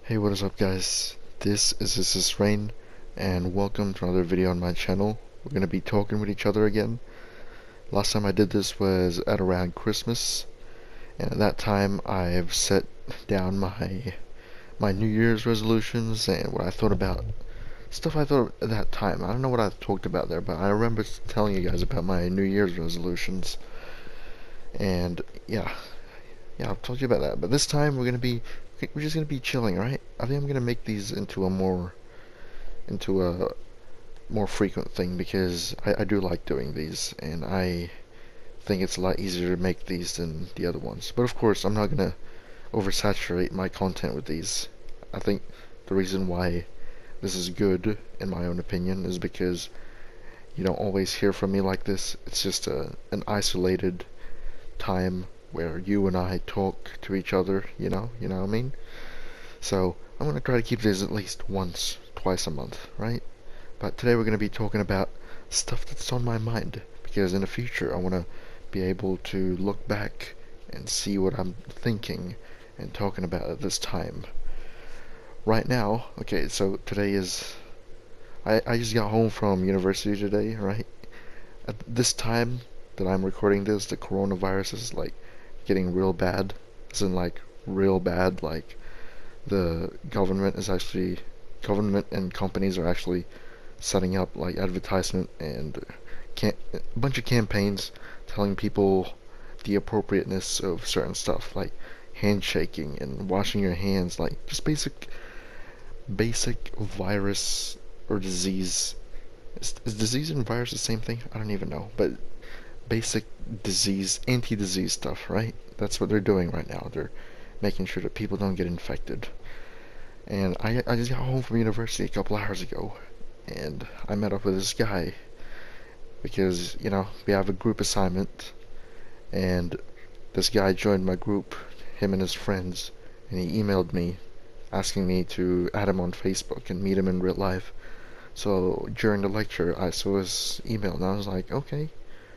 Hey, what is up, guys? This is Rain, and welcome to another video on my channel. We're gonna be talking with each other again. Last time I did this was at around Christmas, and at that time I've set down my New Year's resolutions and what I thought about stuff I thought at that time. I don't know what I talked about there, but I remember telling you guys about my New Year's resolutions, and yeah, I've told you about that. But this time we're just gonna be chilling, right? I think I'm gonna make these into a more frequent thing because I do like doing these, and I think it's a lot easier to make these than the other ones. But of course, I'm not gonna oversaturate my content with these. I think the reason why this is good, in my own opinion, is because you don't always hear from me like this. It's just an isolated time where you and I talk to each other, you know what I mean? So I'm gonna try to keep this at least once, twice a month, right? But today we're going to be talking about stuff that's on my mind because in the future I want to be able to look back and see what I'm thinking and talking about at this time. Right now, okay, so today is I just got home from university today, right? At this time that I'm recording this, the coronavirus is like getting real bad. As in like real bad, like the government and companies are actually setting up like advertisement and a bunch of campaigns telling people the appropriateness of certain stuff like handshaking and washing your hands, like just basic virus or disease. Is disease and virus the same thing? I don't even know, but basic disease, anti-disease stuff, right? That's what they're doing right now. They're making sure that people don't get infected. And I just got home from university a couple hours ago, and I met up with this guy because, we have a group assignment, and this guy joined my group, him and his friends, and he emailed me asking me to add him on Facebook and meet him in real life. So during the lecture, I saw his email, and I was like, okay,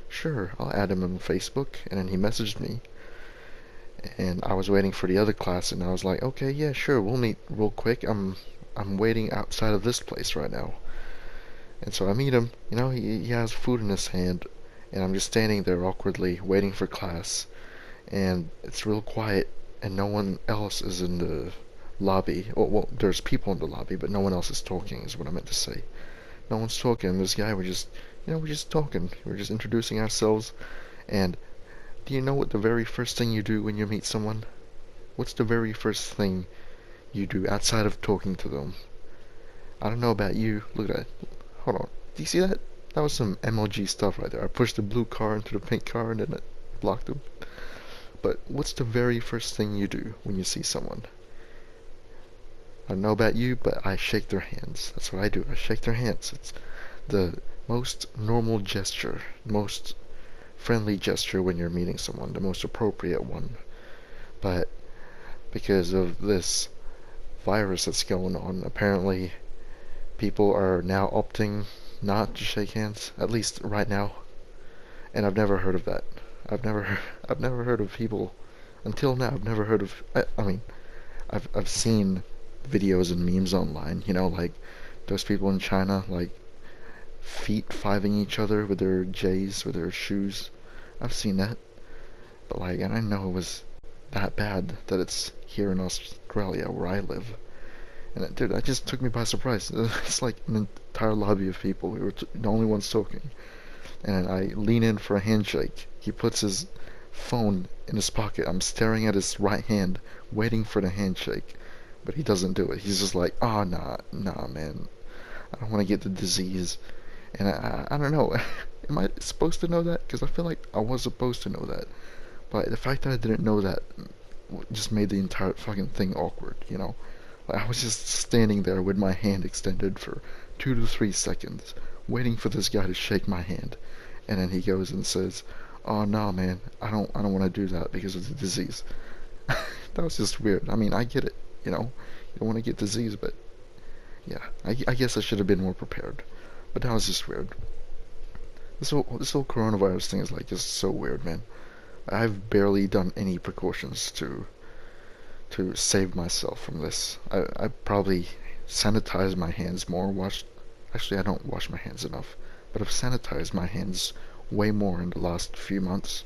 sure, I'll add him on Facebook. And then he messaged me, and I was waiting for the other class, and I was like, okay, yeah, sure, we'll meet real quick. I'm waiting outside of this place right now. And so I meet him, he has food in his hand, and I'm just standing there awkwardly waiting for class, and it's real quiet, and no one else is in the lobby. Well, there's people in the lobby, but no one else is talking, is what I meant to say. No one's talking. This guy, we're just talking. We're just introducing ourselves, and do you know what the very first thing you do when you meet someone? What's the very first thing you do outside of talking to them? I don't know about you. Look at that. Hold on. Do you see that? That was some MLG stuff right there. I pushed the blue car into the pink car and then it blocked them. But what's the very first thing you do when you see someone? I don't know about you, but I shake their hands. That's what I do. I shake their hands. It's the most normal gesture, most friendly gesture when you're meeting someone, the most appropriate one. But because of this virus that's going on, apparently people are now opting not to shake hands, at least right now. And I've never heard of that. I've never heard of people until now. I've never heard of. I mean, I've seen videos and memes online. Like those people in China, like feet fiving each other with their J's, with their shoes. I've seen that, but like, I didn't know it was that bad that it's here in Australia where I live. And dude, that just took me by surprise. It's like an entire lobby of people. We were the only ones talking. And I lean in for a handshake. He puts his phone in his pocket. I'm staring at his right hand, waiting for the handshake. But he doesn't do it. He's just like, oh, nah, man. I don't want to get the disease. And I don't know. Am I supposed to know that? Because I feel like I was supposed to know that. But the fact that I didn't know that just made the entire fucking thing awkward, Like, I was just standing there with my hand extended for 2 to 3 seconds, waiting for this guy to shake my hand, and then he goes and says, "Oh no, man, I don't want to do that because of the disease." That was just weird. I mean, I get it, you don't want to get disease, but yeah, I guess I should have been more prepared. But that was just weird. This whole coronavirus thing is like just so weird, man. I've barely done any precautions to save myself from this. I probably sanitize my hands more. Actually, I don't wash my hands enough, but I've sanitized my hands way more in the last few months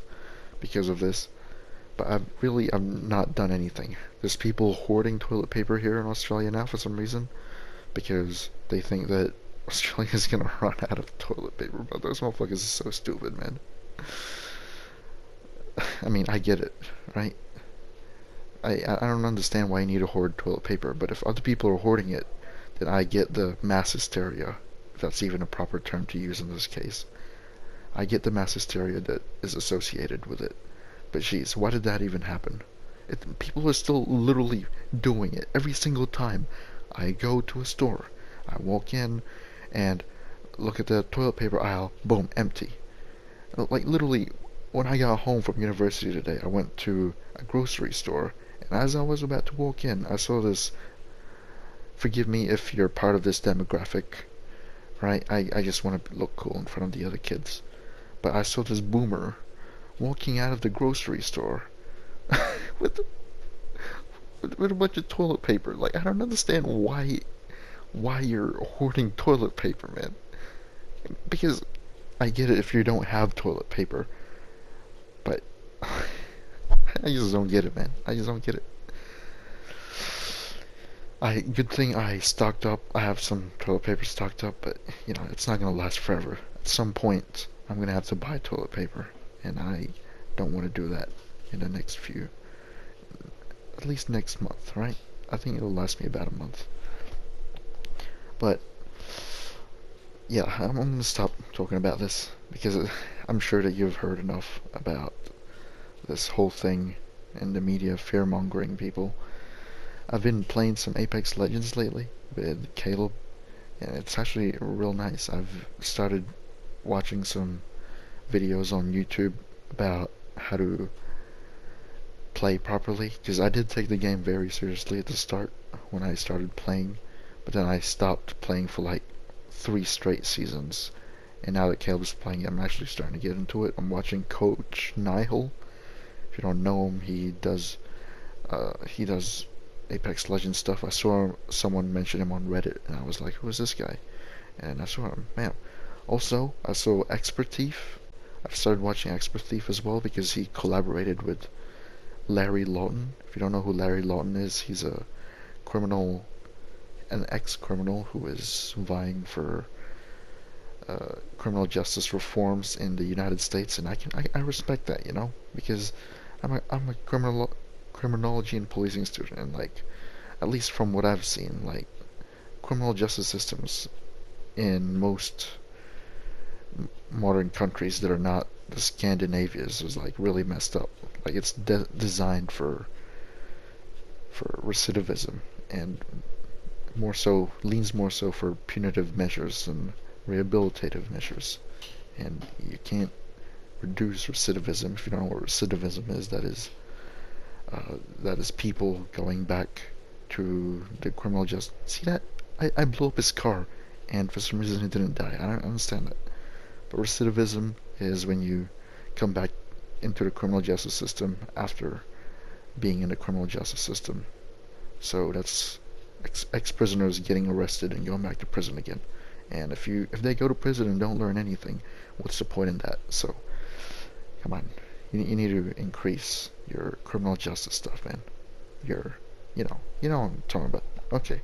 because of this. But I've not done anything. There's people hoarding toilet paper here in Australia now for some reason because they think that Australia's gonna run out of toilet paper. But those motherfuckers are so stupid, man. I mean, I get it, right? I don't understand why you need to hoard toilet paper, but if other people are hoarding it, then I get the mass hysteria, if that's even a proper term to use in this case. I get the mass hysteria that is associated with it. But geez, why did that even happen? People are still literally doing it every single time I go to a store. I walk in and look at the toilet paper aisle, boom, empty. Like literally, when I got home from university today, I went to a grocery store, and as I was about to walk in, I saw this. Forgive me if you're part of this demographic, right? I just want to look cool in front of the other kids. But I saw this boomer walking out of the grocery store with, with a bunch of toilet paper. Like, I don't understand why you're hoarding toilet paper, man. Because I get it if you don't have toilet paper, but I just don't get it, man. I just don't get it. Good thing I stocked up. I have some toilet paper stocked up, but you know it's not gonna last forever. At some point, I'm gonna have to buy toilet paper, and I don't want to do that in the next at least next month, right? I think it'll last me about a month. But yeah, I'm gonna stop talking about this because I'm sure that you've heard enough about this whole thing and the media fear-mongering people. I've been playing some Apex Legends lately with Caleb, and it's actually real nice. I've started watching some videos on YouTube about how to play properly, because I did take the game very seriously at the start when I started playing, but then I stopped playing for like 3 straight seasons, and now that Caleb's playing it, I'm actually starting to get into it. I'm watching Coach Nihil. If you don't know him, he does Apex Legends stuff. I saw someone mention him on Reddit, and I was like, who is this guy? And I saw him, man. Also, I saw Expert Thief. I've started watching Expert Thief as well because he collaborated with Larry Lawton. If you don't know who Larry Lawton is, he's a criminal, an ex-criminal who is vying for criminal justice reforms in the United States, and I respect that, you know, because I'm a criminology and policing student, and like, at least from what I've seen, like, criminal justice systems in most modern countries that are not the Scandinavias is like really messed up. Like, it's designed for recidivism, and leans more so for punitive measures and rehabilitative measures. And you can't reduce recidivism. If you don't know what recidivism is, that is people going back to the criminal justice. See that? I blew up his car, and for some reason he didn't die. I don't understand that. But recidivism is when you come back into the criminal justice system after being in the criminal justice system. So that's ex-prisoners getting arrested and going back to prison again. And if they go to prison and don't learn anything, what's the point in that? So, come on. You need to increase your criminal justice stuff, man. You know what I'm talking about. Okay.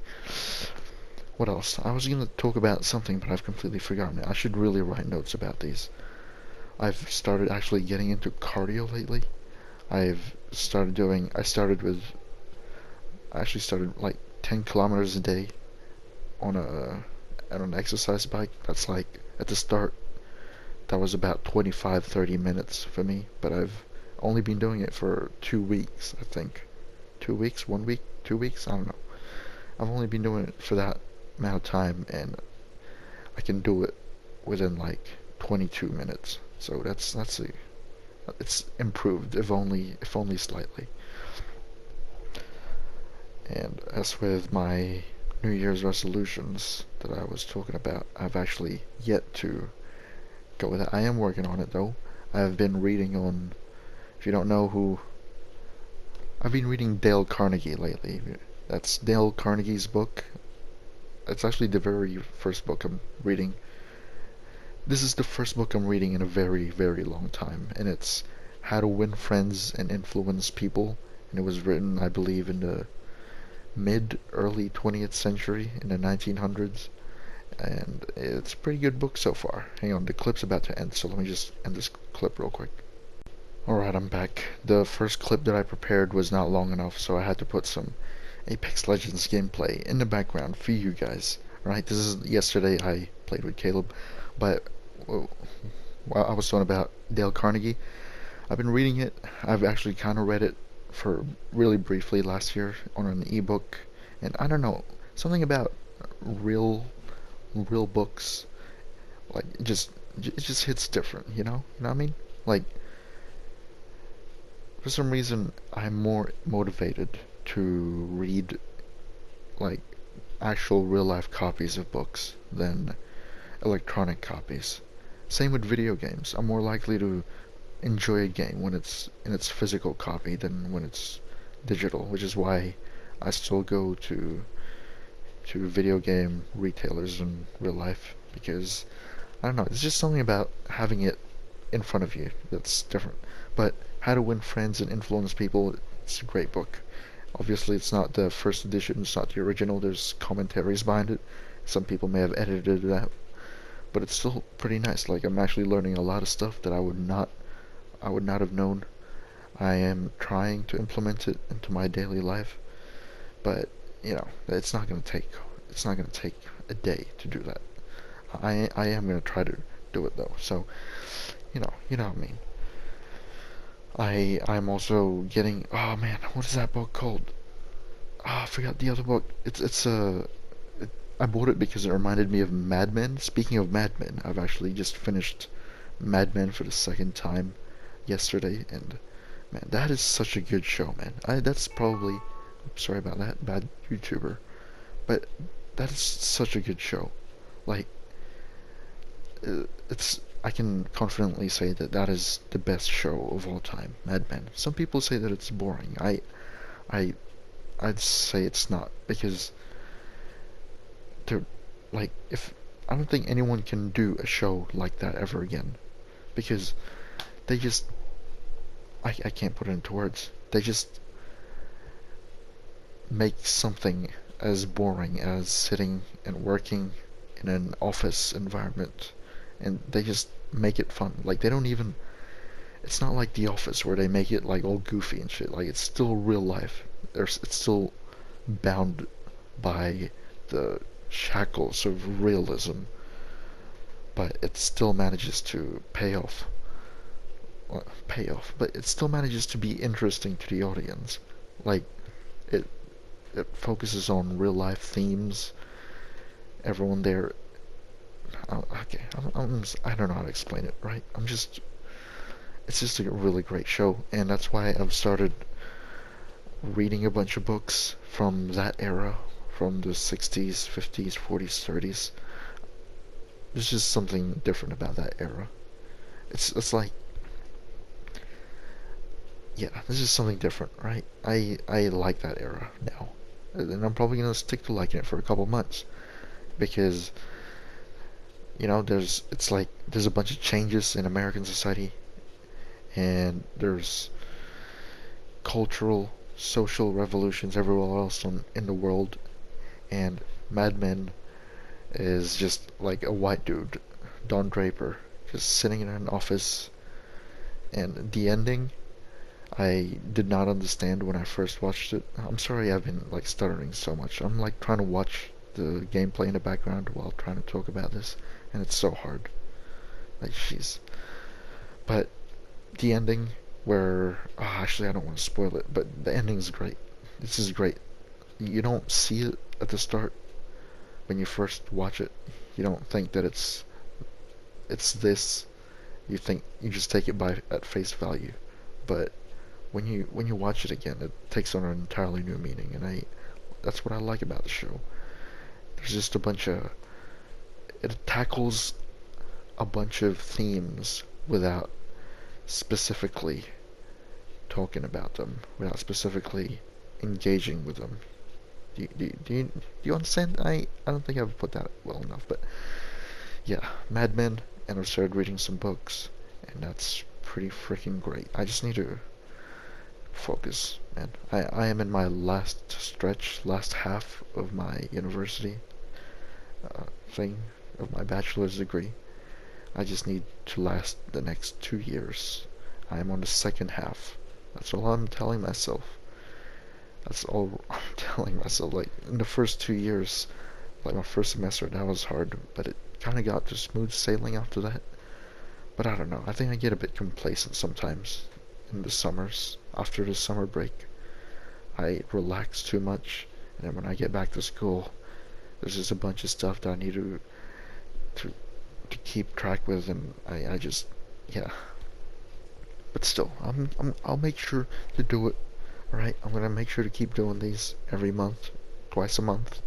What else? I was going to talk about something, but I've completely forgotten it. I should really write notes about these. I've started actually getting into cardio lately. I started like 10 kilometers a day on an exercise bike. That's like, at the start, that was about 25-30 minutes for me, but I've only been doing it for 2 weeks, I think. 2 weeks? 1 week? 2 weeks? I don't know. I've only been doing it for that amount of time, and I can do it within like 22 minutes. So it's improved, if only slightly. And as with my New Year's resolutions that I was talking about, I've actually yet to go with it. I am working on it though. I've been reading on, if you don't know who I've been reading Dale Carnegie lately. That's Dale Carnegie's book. It's actually the very first book I'm reading. This is the first book I'm reading in a very, very long time, and it's How to Win Friends and Influence People. And it was written, I believe, in the early 20th century, in the 1900s. And it's a pretty good book so far. Hang on, the clip's about to end, so let me just end this clip real quick. Alright, I'm back. The first clip that I prepared was not long enough, so I had to put some Apex Legends gameplay in the background for you guys. Right, this is yesterday I played with Caleb, but while I was talking about Dale Carnegie, I've been reading it. I've actually kind of read it for really briefly last year on an ebook, and I don't know, something about real real books, like it just hits different, you know what I mean? Like, for some reason I'm more motivated to read like actual real life copies of books than electronic copies. Same with video games. I'm more likely to enjoy a game when it's in its physical copy than when it's digital, which is why I still go to video game retailers in real life, because I don't know, it's just something about having it in front of you that's different. But How to Win Friends and Influence People, it's a great book. Obviously, it's not the first edition, it's not the original, there's commentaries behind it. Some people may have edited it out, but it's still pretty nice. Like, I'm actually learning a lot of stuff that I would not have known. I am trying to implement it into my daily life, but it's not gonna take a day to do that. I am gonna try to do it though. So you know what I mean. I'm also getting, oh man, what is that book called? I forgot the other book. I bought it because it reminded me of Mad Men. Speaking of Mad Men, I've actually just finished Mad Men for the second time yesterday, and man, that is such a good show, man. That's probably, sorry about that, bad YouTuber, but that is such a good show. Like, it's I can confidently say that that is the best show of all time, Mad Men. Some people say that it's boring. I I'd say it's not, because they're like, if I don't think anyone can do a show like that ever again, because they just I can't put it into words. They just make something as boring as sitting and working in an office environment, and they just make it fun. Like, they don't even, it's not like The Office where they make it like all goofy and shit. Like, it's still real life. It's still bound by the shackles of realism, but it still manages to pay off, but it still manages to be interesting to the audience. Like, it it focuses on real life themes. Everyone there, okay, I don't know how to explain it, right? It's just a really great show, and that's why I've started reading a bunch of books from that era, from the 60s, 50s, 40s, 30s. There's just something different about that era. It's like, yeah, this is something different, right? I like that era now, and I'm probably gonna stick to liking it for a couple months, because there's a bunch of changes in American society, and there's cultural, social revolutions everywhere else in the world, and Mad Men is just like a white dude, Don Draper, just sitting in an office, and the ending, I did not understand when I first watched it. I'm sorry I've been like stuttering so much. I'm like trying to watch the gameplay in the background while trying to talk about this, and it's so hard. Like, jeez. But the ending, where, oh, actually I don't want to spoil it, but the ending's great. This is great. You don't see it at the start when you first watch it. You don't think that it's this. You just take it by at face value. But when you watch it again, it takes on an entirely new meaning, and that's what I like about the show. There's just it tackles a bunch of themes without specifically talking about them, without specifically engaging with them. Do you understand? I don't think I've put that well enough, but yeah, Mad Men, and I've started reading some books, and that's pretty freaking great. I just need to focus, man. I am in my last half of my university thing, of my bachelor's degree. I just need to last the next 2 years. I am on the second half. That's all I'm telling myself. That's all I'm telling myself. Like, in the first 2 years, like my first semester, that was hard, but it kind of got to smooth sailing after that. But I don't know. I think I get a bit complacent sometimes in the summers. After the summer break, I relax too much, and then when I get back to school, there's just a bunch of stuff that I need to to keep track with, and I just, yeah. But still, I'll make sure to do it. All right, I'm gonna make sure to keep doing these every month, twice a month,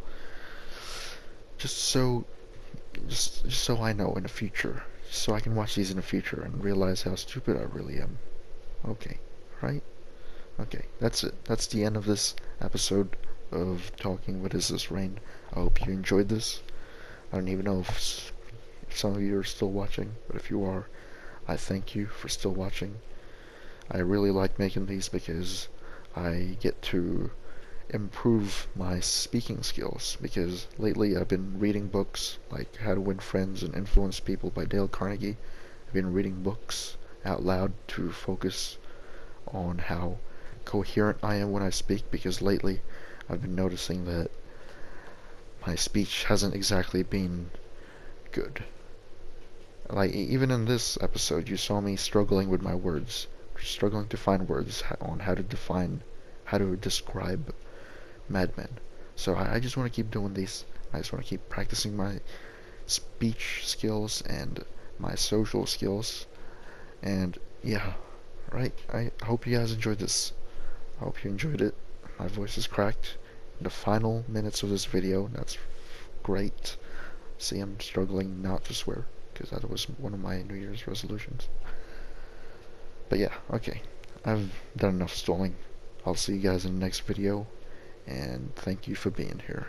just so just so I know in the future, so I can watch these in the future and realize how stupid I really am. Okay, right? Okay, that's it. That's the end of this episode of Talking What Is This Rain. I hope you enjoyed this. I don't even know if some of you are still watching, but if you are, I thank you for still watching. I really like making these because I get to improve my speaking skills, because lately I've been reading books like How to Win Friends and Influence People by Dale Carnegie. I've been reading books out loud to focus on how coherent I am when I speak, because lately I've been noticing that my speech hasn't exactly been good. Like, even in this episode, you saw me struggling with my words, struggling to find words on how to describe Mad Men. So I just want to keep doing these. I just want to keep practicing my speech skills and my social skills. And yeah, right? I hope you guys enjoyed this. I hope you enjoyed it. My voice is cracked. In the final minutes of this video, that's great. See, I'm struggling not to swear, because that was one of my New Year's resolutions. But yeah, okay. I've done enough stalling. I'll see you guys in the next video, and thank you for being here.